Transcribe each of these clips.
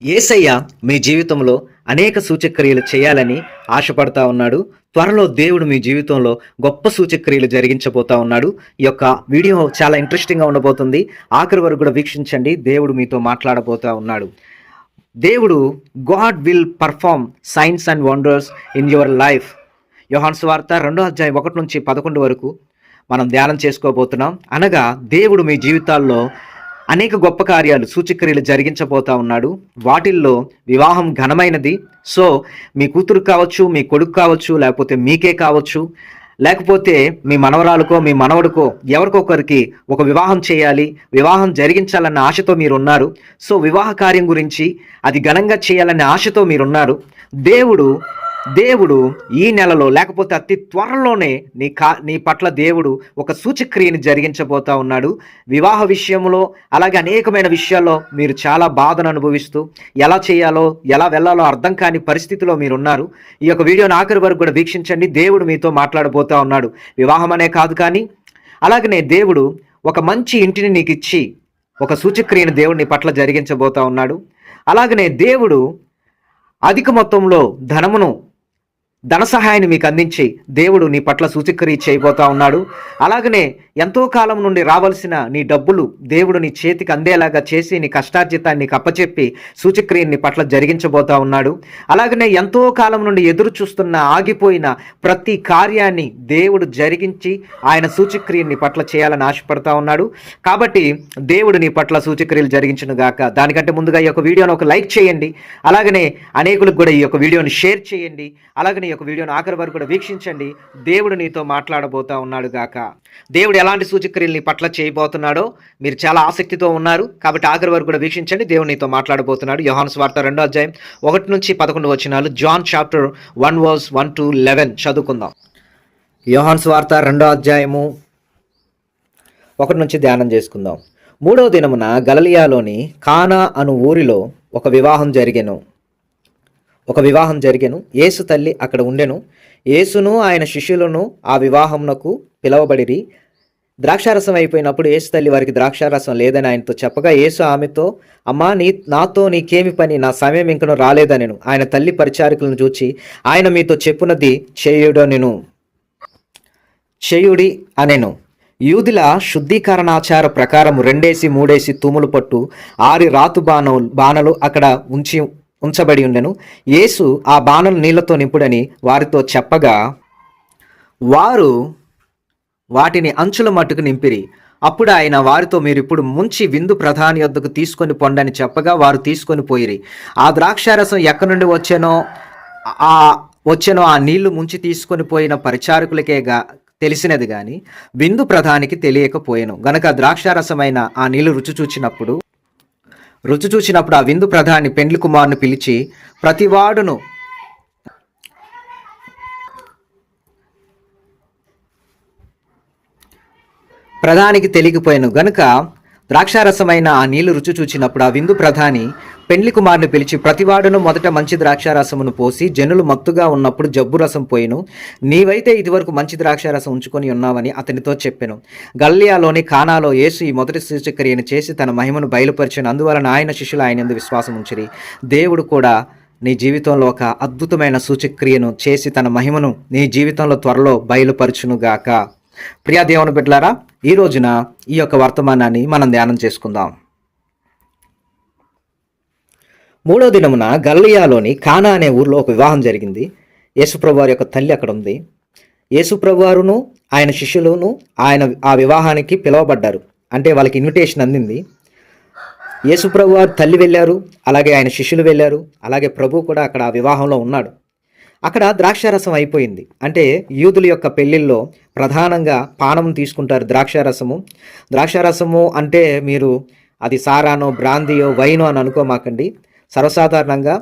యేసయ్య మీ జీవితంలో అనేక సూచక్రియలు చేయాలని ఆశపడతా ఉన్నాడు. త్వరలో దేవుడు మీ జీవితంలో గొప్ప సూచక్రియలు జరిగించబోతా ఉన్నాడు. ఈ యొక్క వీడియో చాలా ఇంట్రెస్టింగ్గా ఉండబోతుంది. ఆఖరి వరకు కూడా వీక్షించండి. దేవుడు మీతో మాట్లాడబోతా ఉన్నాడు. దేవుడు God will perform science and wonders in your life. యోహాను సువార్త 2:1-11 వరకు మనం ధ్యానం చేసుకోబోతున్నాం. అనగా దేవుడు మీ జీవితాల్లో అనేక గొప్ప కార్యాలు సూచక్రియలు జరిగించబోతా ఉన్నాడు. వాటిల్లో వివాహం ఘనమైనది. సో మీ కూతురు కావచ్చు, మీ కొడుకు కావచ్చు, లేకపోతే మీకే కావచ్చు, లేకపోతే మీ మనవరాలకో మీ మనవడికో ఎవరికొకరికి ఒక వివాహం చేయాలి, వివాహం జరిగించాలన్న ఆశతో మీరున్నారు. సో వివాహ కార్యం గురించి అది ఘనంగా చేయాలనే ఆశతో మీరున్నారు. దేవుడు ఈ నెలలో లేకపోతే అతి త్వరలోనే నీ పట్ల దేవుడు ఒక సూచక్రియని జరిగించబోతా ఉన్నాడు. వివాహ విషయంలో అలాగే అనేకమైన విషయాల్లో మీరు చాలా బాధను అనుభవిస్తూ ఎలా చేయాలో ఎలా వెళ్ళాలో అర్థం కాని పరిస్థితిలో మీరున్నారు. ఈ యొక్క వీడియోని ఆఖరి వరకు కూడా వీక్షించండి. దేవుడు మీతో మాట్లాడబోతా ఉన్నాడు. వివాహం అనే కాదు, కానీ అలాగనే దేవుడు ఒక మంచి ఇంటిని నీకు ఇచ్చి ఒక సూచక్రియని దేవుడు నీ పట్ల జరిగించబోతా ఉన్నాడు. అలాగనే దేవుడు అధిక మొత్తంలో ధన సహాయాన్ని మీకు అందించి దేవుడు నీ పట్ల సూచక్రియ చేయబోతా ఉన్నాడు. అలాగనే ఎంతో కాలం నుండి రావాల్సిన నీ డబ్బులు దేవుడు నీ చేతికి అందేలాగా చేసి నీ కష్టార్జితాన్ని నీకు అప్పచెప్పి సూచక్రియని నీ పట్ల జరిగించబోతా ఉన్నాడు. అలాగనే ఎంతో కాలం నుండి ఎదురు చూస్తున్న ఆగిపోయిన ప్రతి కార్యాన్ని దేవుడు జరిగించి ఆయన సూచక్రియని నీ పట్ల చేయాలని ఆశపడతా ఉన్నాడు. కాబట్టి దేవుడు నీ పట్ల సూచక్రియలు జరిగించును గాక. దానికంటే ముందుగా ఈ యొక్క వీడియోని ఒక లైక్ చేయండి. అలాగనే అనేకులకు కూడా ఈ యొక్క వీడియోని షేర్ చేయండి. అలాగనే ఒక వీడియోని ఆఖరి వరకు కూడా వీక్షించండి. దేవుడు నీతో మాట్లాడబోతా ఉన్నాడు గాక. దేవుడు ఎలాంటి సూచక్రియలు నీ పట్ల చేయబోతున్నాడో మీరు చాలా ఆసక్తితో ఉన్నారు. కాబట్టి ఆఖరి వరకు కూడా వీక్షించండి. దేవుడు నీతో మాట్లాడబోతున్నాడు. యోహాను సువార్త 2:1-11 జాన్ చాప్టర్ 1:1-11 చదువుకుందాం. యోహాను సువార్త 2:1 ధ్యానం చేసుకుందాం. 3వ దినమున గలిలయలోని కానా అను ఊరిలో ఒక వివాహం జరిగెను. యేసు తల్లి అక్కడ ఉండెను. యేసును ఆయన శిష్యులను ఆ వివాహమునకు పిలవబడిరి. ద్రాక్షారసం అయిపోయినప్పుడు యేసు తల్లి వారికి ద్రాక్షారసం లేదని ఆయనతో చెప్పగా, యేసు ఆమెతో, అమ్మా, నాతో నీకేమి పని? నా సమయం ఇంకను రాలేదనెను. ఆయన తల్లి పరిచారికులను చూచి, ఆయన మీతో చెప్పునది చేయుడి అనెను. యూదుల శుద్ధీకరణాచార ప్రకారం 2-3 తూములు పట్టు 6 రాతు బాణలు అక్కడ ఉంచబడి ఉండెను. యేసు ఆ బాణలు నీళ్లతో నింపుడని వారితో చెప్పగా, వారు వాటిని అంచుల మట్టుకు నింపిరి. అప్పుడు ఆయన వారితో, మీరు ఇప్పుడు ముంచి విందు ప్రధాని వద్దకు తీసుకొని పొండని చెప్పగా వారు తీసుకొని పోయిరి. ఆ ద్రాక్షారసం ఎక్కడి నుండి వచ్చెనో ఆ నీళ్లు ముంచి తీసుకొని పోయిన పరిచారకులకే తెలిసినది గాని విందు ప్రధానికి తెలియకపోయెను. గనక ద్రాక్షారసమైన ఆ నీళ్లు రుచి చూచినప్పుడు ఆ విందు ప్రధాని పెండ్లి కుమారుని పిలిచి, ప్రధానికి తెలియకపోయాను గనుక ద్రాక్షారసమైన ఆ నీళ్లు రుచి చూచినప్పుడు ఆ విందు ప్రధాని పెండ్లి కుమారుని పిలిచి, ప్రతివాడును మొదట మంచి ద్రాక్షారసమును పోసి జనులు మత్తుగా ఉన్నప్పుడు జబ్బు రసం పోయిను. నీవైతే ఇదివరకు మంచి ద్రాక్షారసం ఉంచుకొని ఉన్నావని అతనితో చెప్పెను. గలిలయలోని కానాలో యేసు ఈ మొదటి సూచక్రియను చేసి తన మహిమను బయలుపరిచెను. అందువలన ఆయన శిష్యులు ఆయన యందు విశ్వాసం ఉంచిరి. దేవుడు కూడా నీ జీవితంలో ఒక అద్భుతమైన సూచక్రియను చేసి తన మహిమను నీ జీవితంలో త్వరలో బయలుపరచునుగాక. ప్రియా దేవుని బిడ్డలారా, ఈ రోజున ఈ యొక్క వర్తమానాన్ని మనం ధ్యానం చేసుకుందాం. 3వ దినమున గలిలయలోని కానా అనే ఊర్లో ఒక వివాహం జరిగింది. యేసుప్రభు వారి యొక్క తల్లి అక్కడ ఉంది. యేసుప్రభు వారును ఆయన శిష్యులను ఆ వివాహానికి పిలువబడ్డారు. అంటే వాళ్ళకి ఇన్విటేషన్ అందింది. యేసుప్రభు వారు తల్లి వెళ్ళారు, అలాగే ఆయన శిష్యులు వెళ్ళారు, అలాగే ప్రభు కూడా అక్కడ ఆ వివాహంలో ఉన్నాడు. అక్కడ ద్రాక్షారసం అయిపోయింది. అంటే యూదుల యొక్క పెళ్ళిళ్ళలో ప్రధానంగా పానం తీసుకుంటారు ద్రాక్షారసము అంటే మీరు అది సారానో బ్రాందీయో వైనో అని అనుకోమాకండి. సర్వసాధారణంగా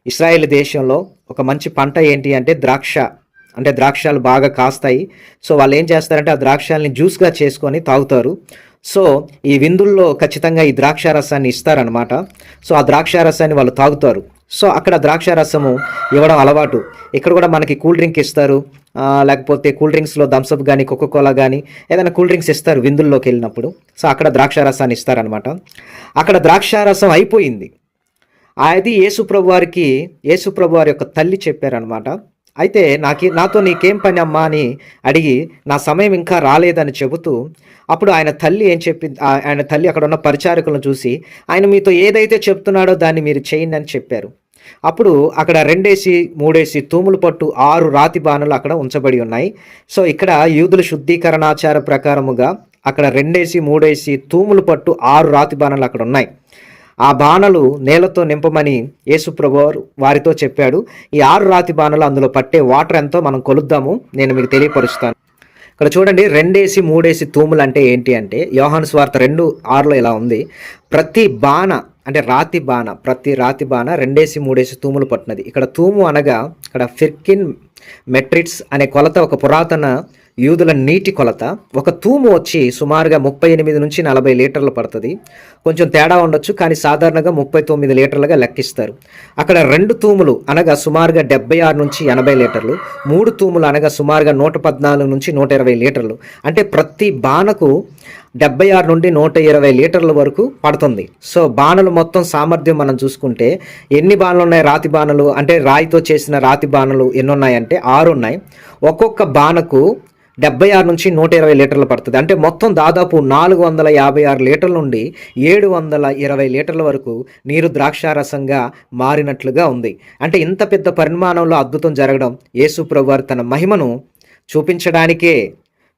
ఇశ్రాయేల్ దేశంలో ఒక మంచి పంట ఏంటి అంటే ద్రాక్షాలు బాగా కాస్తాయి. సో వాళ్ళు ఏం చేస్తారంటే ఆ ద్రాక్షాలని జ్యూస్గా చేసుకొని తాగుతారు. సో ఈ విందుల్లో ఖచ్చితంగా ఈ ద్రాక్షారసాన్ని ఇస్తారనమాట. సో ఆ ద్రాక్షారసాన్ని వాళ్ళు తాగుతారు. సో అక్కడ ద్రాక్షారసము ఇవ్వడం అలవాటు. ఇక్కడ కూడా మనకి కూల్ డ్రింక్ ఇస్తారు, లేకపోతే కూల్ డ్రింక్స్లో థమ్స్అప్ కానీ కోకోకోలా కానీ ఏదైనా కూల్ డ్రింక్స్ ఇస్తారు విందుల్లోకి వెళ్ళినప్పుడు. సో అక్కడ ద్రాక్షారసాన్ని ఇస్తారనమాట. అక్కడ ద్రాక్షారసం అయిపోయింది. అది యేసుప్రభు వారి యొక్క తల్లి చెప్పారనమాట. అయితే నాతో నీకేం పని అమ్మా అని అడిగి నా సమయం ఇంకా రాలేదని చెబుతూ, అప్పుడు ఆయన తల్లి ఏం చెప్పింది, ఆయన తల్లి అక్కడ ఉన్న పరిచారకులను చూసి, ఆయన మీతో ఏదైతే చెప్తున్నాడో దాన్ని మీరు చేయండి అని చెప్పారు. అప్పుడు అక్కడ 2 తూములు పట్టు 6 రాతి బాణలు అక్కడ ఉంచబడి ఉన్నాయి. సో ఇక్కడ యూదుల శుద్ధీకరణాచార ప్రకారముగా అక్కడ 2 తూములు పట్టు 6 రాతి బాణలు అక్కడ ఉన్నాయి. ఆ బాణలు నీళ్లతో నింపమని యేసుప్రభు వారితో చెప్పాడు. ఈ 6 రాతి బాణలు అందులో పట్టే వాటర్ ఎంతో మనం కొలుద్దాము, నేను మీకు తెలియపరుస్తాను. ఇక్కడ చూడండి, 2 తూములు అంటే ఏంటి అంటే, యోహాను సువార్త 2:6లో ఇలా ఉంది, ప్రతి రాతి బాణ 2 తూములు పట్టినది. ఇక్కడ తూము అనగా ఇక్కడ ఫిర్కిన్ మెట్రిట్స్ అనే కొలత ఒక పురాతన యూదుల నీటి కొలత. ఒక తూము వచ్చి సుమారుగా 38 నుంచి 40 లీటర్లు పడుతుంది. కొంచెం తేడా ఉండొచ్చు, కానీ సాధారణంగా 39 లీటర్లుగా లెక్కిస్తారు. అక్కడ 2 తూములు అనగా సుమారుగా 76 నుంచి 80 లీటర్లు, 3 తూములు అనగా సుమారుగా 114 నుంచి 120 లీటర్లు. అంటే ప్రతి బాణకు 76 నుండి 120 లీటర్ల వరకు పడుతుంది. సో బాణలు మొత్తం సామర్థ్యం మనం చూసుకుంటే ఎన్ని బాణలు ఉన్నాయి, రాతి బాణలు అంటే రాయితో చేసిన రాతి బాణలు ఎన్ని ఉన్నాయంటే 6 ఉన్నాయి. ఒక్కొక్క బాణకు 76 నుంచి 120 లీటర్లు పడుతుంది. అంటే మొత్తం దాదాపు 456 లీటర్ల నుండి 720 లీటర్ల వరకు నీరు ద్రాక్షారసంగా మారినట్లుగా ఉంది. అంటే ఇంత పెద్ద పరిమాణంలో అద్భుతం జరగడం యేసుప్రభు వారు తన మహిమను చూపించడానికే.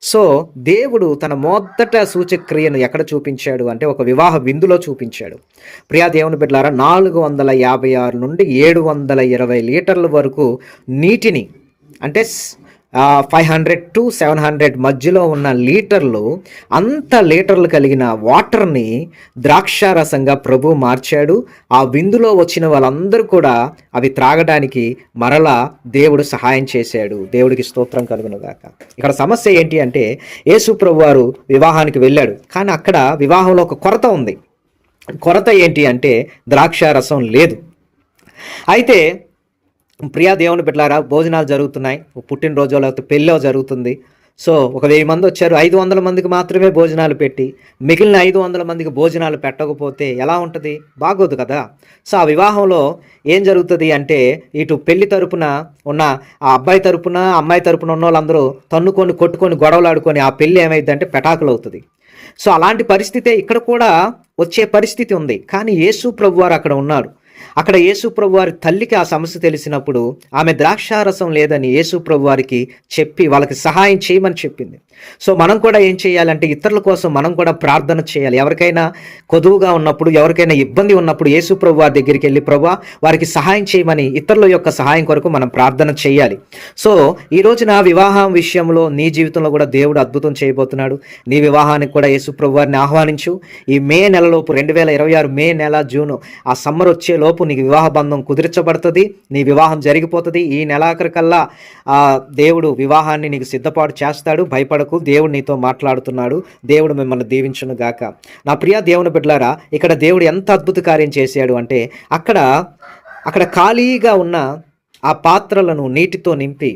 సో దేవుడు తన మొదట సూచక్రియను ఎక్కడ చూపించాడు అంటే ఒక వివాహ విందులో చూపించాడు. ప్రియా దేవుని బిడ్డలారా, 456 నుండి 720 లీటర్ల వరకు నీటిని, అంటే 500 to 700 మధ్యలో ఉన్న లీటర్లు, అంత లీటర్లు కలిగిన వాటర్ని ద్రాక్షారసంగా ప్రభు మార్చాడు. ఆ విందులో వచ్చిన వాళ్ళందరూ కూడా అవి త్రాగడానికి మరలా దేవుడు సహాయం చేశాడు. దేవుడికి స్తోత్రం కలుగునుగాక. ఇక్కడ సమస్య ఏంటి అంటే, యేసు ప్రభు వారు వివాహానికి వెళ్ళాడు, కానీ అక్కడ వివాహంలో ఒక కొరత ఉంది. కొరత ఏంటి అంటే ద్రాక్షారసం లేదు. అయితే ప్రియా దేవుని బిడ్డలారా, భోజనాలు జరుగుతున్నాయి, పుట్టినరోజు లేకపోతే పెళ్ళో జరుగుతుంది. సో ఒక 1000 మంది వచ్చారు, 500 మందికి మాత్రమే భోజనాలు పెట్టి మిగిలిన 500 మందికి భోజనాలు పెట్టకపోతే ఎలా ఉంటుంది? బాగోదు కదా. సో ఆ వివాహంలో ఏం జరుగుతుంది అంటే, ఇటు పెళ్లి తరపున ఉన్న ఆ అబ్బాయి తరపున అమ్మాయి తరపున ఉన్న వాళ్ళందరూ తన్నుకొని కొట్టుకొని గొడవలాడుకొని ఆ పెళ్ళి ఏమైంది అంటే పెటాకులు అవుతుంది. సో అలాంటి పరిస్థితే ఇక్కడ కూడా వచ్చే పరిస్థితి ఉంది. కానీ యేసు ప్రభు వారు అక్కడ ఉన్నారు. అక్కడ యేసు ప్రభు వారి తల్లికి ఆ సమస్య తెలిసినప్పుడు ఆమె ద్రాక్షారసం లేదని యేసు ప్రభు వారికి చెప్పి వాళ్ళకి సహాయం చేయమని చెప్పింది. సో మనం కూడా ఏం చేయాలంటే, ఇతరుల కోసం మనం కూడా ప్రార్థన చేయాలి. ఎవరికైనా కొదువుగా ఉన్నప్పుడు, ఎవరికైనా ఇబ్బంది ఉన్నప్పుడు యేసు ప్రభు వారి దగ్గరికి వెళ్ళి, ప్రభువా వారికి సహాయం చేయమని ఇతరుల యొక్క సహాయం కొరకు మనం ప్రార్థన చేయాలి. సో ఈ రోజున వివాహం విషయంలో నీ జీవితంలో కూడా దేవుడు అద్భుతం చేయబోతున్నాడు. నీ వివాహానికి కూడా యేసు ప్రభు వారిని ఆహ్వానించు. ఈ మే నెలలోపు 2026 మే నెల, జూను ఆ సమ్మర్ వచ్చే లోపు నీకు వివాహ బంధం కుదిర్చబడుతుంది, నీ వివాహం జరిగిపోతుంది. ఈ నెలాఖరికల్లా దేవుడు వివాహాన్ని నీకు సిద్ధపాటు చేస్తాడు. భయపడకు, దేవుడు నీతో మాట్లాడుతున్నాడు. దేవుడు మిమ్మల్ని దీవించును గాక. నా ప్రియ దేవుని బిడ్డలారా, ఇక్కడ దేవుడు ఎంత అద్భుత కార్యం చేశాడు అంటే, అక్కడ ఖాళీగా ఉన్న ఆ పాత్రలను నీటితో నింపి,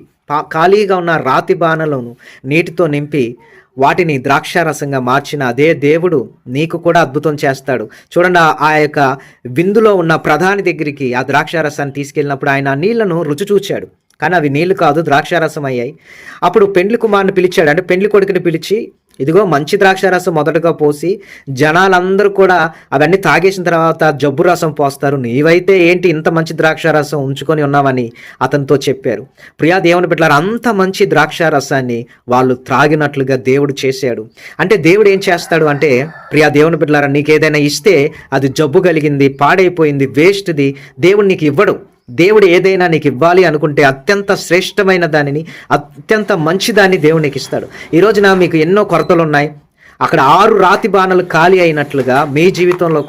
ఖాళీగా ఉన్న రాతి బాణలను నీటితో నింపి వాటిని ద్రాక్షారసంగా మార్చిన అదే దేవుడు నీకు కూడా అద్భుతం చేస్తాడు. చూడండి, ఆ యొక్క విందులో ఉన్న ప్రధాని దగ్గరికి ఆ ద్రాక్షారసాన్ని తీసుకెళ్ళినప్పుడు ఆయన ఆ నీళ్లను రుచి చూచాడు, కానీ అవి నీళ్లు కాదు, ద్రాక్షారసం అయ్యాయి. అప్పుడు పెండ్లి కుమారుని పిలిచాడు, అంటే పెండ్లి కొడుకుని పిలిచి, ఇదిగో మంచి ద్రాక్షారసం మొదటగా పోసి జనాలందరూ కూడా అవన్నీ తాగేసిన తర్వాత జబ్బు రసం పోస్తారు, నీవైతే ఏంటి ఇంత మంచి ద్రాక్షారసం ఉంచుకొని ఉన్నావని అతనితో చెప్పారు. ప్రియా దేవుని బిడ్డలారా, అంత మంచి ద్రాక్షారసాన్ని వాళ్ళు త్రాగినట్లుగా దేవుడు చేశాడు. అంటే దేవుడు ఏం చేస్తాడు అంటే, ప్రియా దేవుని బిడ్డలారా, నీకేదైనా ఇస్తే అది జబ్బు కలిగింది, పాడైపోయింది, వేస్ట్ది దేవుడు నీకు ఇవ్వడు. దేవుడు ఏదైనా నీకు ఇవ్వాలి అనుకుంటే అత్యంత శ్రేష్టమైన దానిని, అత్యంత మంచిదాన్ని దేవుడు నీకు ఇస్తాడు. ఈ రోజున మీకు ఎన్నో కొరతలు ఉన్నాయి. అక్కడ 6 రాతి బాణలు ఖాళీ అయినట్లుగా మీ జీవితంలో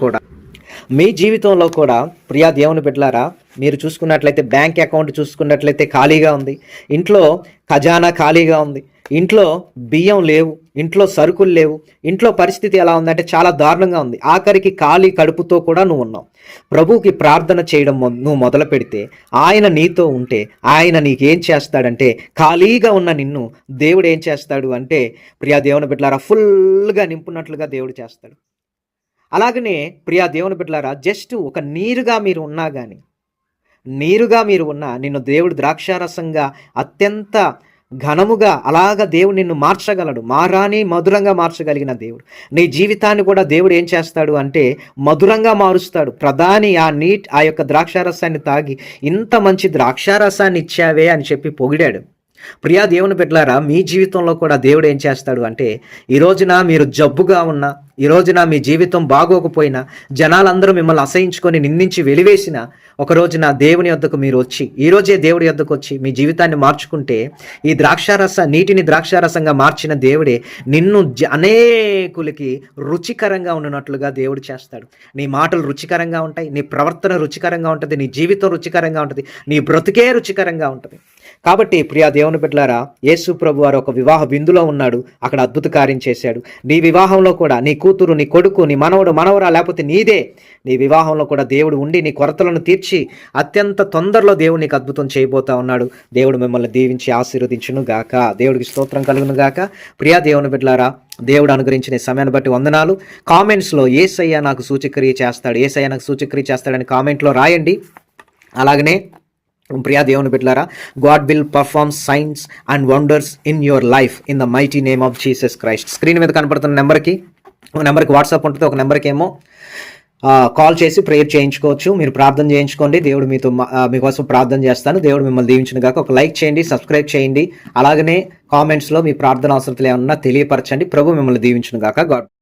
కూడా ప్రియా దేవుని బిడ్డలారా, మీరు చూసుకున్నట్లయితే బ్యాంక్ అకౌంట్ చూసుకున్నట్లయితే ఖాళీగా ఉంది, ఇంట్లో ఖజానా ఖాళీగా ఉంది, ఇంట్లో బియ్యం లేవు, ఇంట్లో సరుకులు లేవు, ఇంట్లో పరిస్థితి ఎలా ఉందంటే చాలా దారుణంగా ఉంది. ఆఖరికి ఖాళీ కడుపుతో కూడా నువ్వు ఉన్నావు. ప్రభువుకి ప్రార్థన చేయడం నువ్వు మొదలు పెడితే, ఆయన నీతో ఉంటే ఆయన నీకేం చేస్తాడంటే, ఖాళీగా ఉన్న నిన్ను దేవుడు ఏం చేస్తాడు అంటే, ప్రియా దేవుని బిడ్డలారా, ఫుల్గా నింపున్నట్లుగా దేవుడు చేస్తాడు. అలాగనే ప్రియా దేవుని బిడ్డలారా, జస్ట్ ఒక నీరుగా మీరు ఉన్నా నిన్ను దేవుడు ద్రాక్షారసంగా అత్యంత ఘనముగా అలాగా దేవుడు నిన్ను మార్చగలడు. మారాని మధురంగా మార్చగలిగిన దేవుడు. నీ జీవితాన్ని కూడా దేవుడు ఏం చేస్తాడు అంటే మధురంగా మారుస్తాడు. ప్రధాని ఆ యొక్క ద్రాక్షారసాన్ని తాగి ఇంత మంచి ద్రాక్షారసాన్ని ఇచ్చావే అని చెప్పి పొగిడాడు. ప్రియా దేవుని బిడ్డలారా, మీ జీవితంలో కూడా దేవుడు ఏం చేస్తాడు అంటే, ఈ రోజున మీరు జబ్బుగా ఉన్నా, ఈ రోజున మీ జీవితం బాగోకపోయినా, జనాలందరూ మిమ్మల్ని అసహించుకొని నిందించి వెలివేసిన ఒక రోజున దేవుని యొద్దకు మీరు వచ్చి, ఈ రోజే దేవుడి యొద్దకు వచ్చి మీ జీవితాన్ని మార్చుకుంటే, ఈ నీటిని ద్రాక్షారసంగా మార్చిన దేవుడే నిన్ను అనేకులకి రుచికరంగా ఉన్నట్లుగా దేవుడు చేస్తాడు. నీ మాటలు రుచికరంగా ఉంటాయి, నీ ప్రవర్తన రుచికరంగా ఉంటుంది, నీ జీవితం రుచికరంగా ఉంటుంది, నీ బ్రతుకే రుచికరంగా ఉంటుంది. కాబట్టి ప్రియా దేవుని బిడ్డలారా, యేసు ప్రభు వారు ఒక వివాహ విందులో ఉన్నాడు, అక్కడ అద్భుత కార్యం చేశాడు. నీ వివాహంలో కూడా నీ కూతురు, నీ కొడుకు, నీ మనవడు, మనవరా, లేకపోతే నీ వివాహంలో కూడా దేవుడు ఉండి నీ కొరతలను తీర్చి అత్యంత తొందరలో దేవుడు నీకు అద్భుతం చేయబోతా ఉన్నాడు. దేవుడు మిమ్మల్ని దీవించి ఆశీర్వదించును గాక. దేవుడికి స్తోత్రం కలుగును గాక. ప్రియా దేవుని బిడ్డలారా, దేవుడు అనుగ్రహించిన సమయాన్ని బట్టి వందనాలు. కామెంట్స్లో యేసయ్య నాకు సూచక్రియ చేస్తాడని కామెంట్లో రాయండి. అలాగనే ప్రియా దేవుని బిడ్డలారా, God will perform science and wonders in your life in the mighty name of Jesus Christ. Screen మీద కనపడుతున్న నెంబర్కి వాట్సాప్ ఉంటుంది, ఒక నెంబర్కి ఏమో కాల్ చేసి ప్రేయర్ చేయించుకోవచ్చు. మీరు ప్రార్థన చేయించుకోండి, దేవుడు మీకోసం ప్రార్థన చేస్తాను. దేవుడు మిమ్మల్ని దీవించిన గాక. ఒక లైక్ చేయండి, సబ్స్క్రైబ్ చేయండి. అలాగనే కామెంట్స్లో మీ ప్రార్థన అవసరతలు ఏమన్నా తెలియపరచండి. ప్రభు మిమ్మల్ని దీవించిన గాక. గాడ్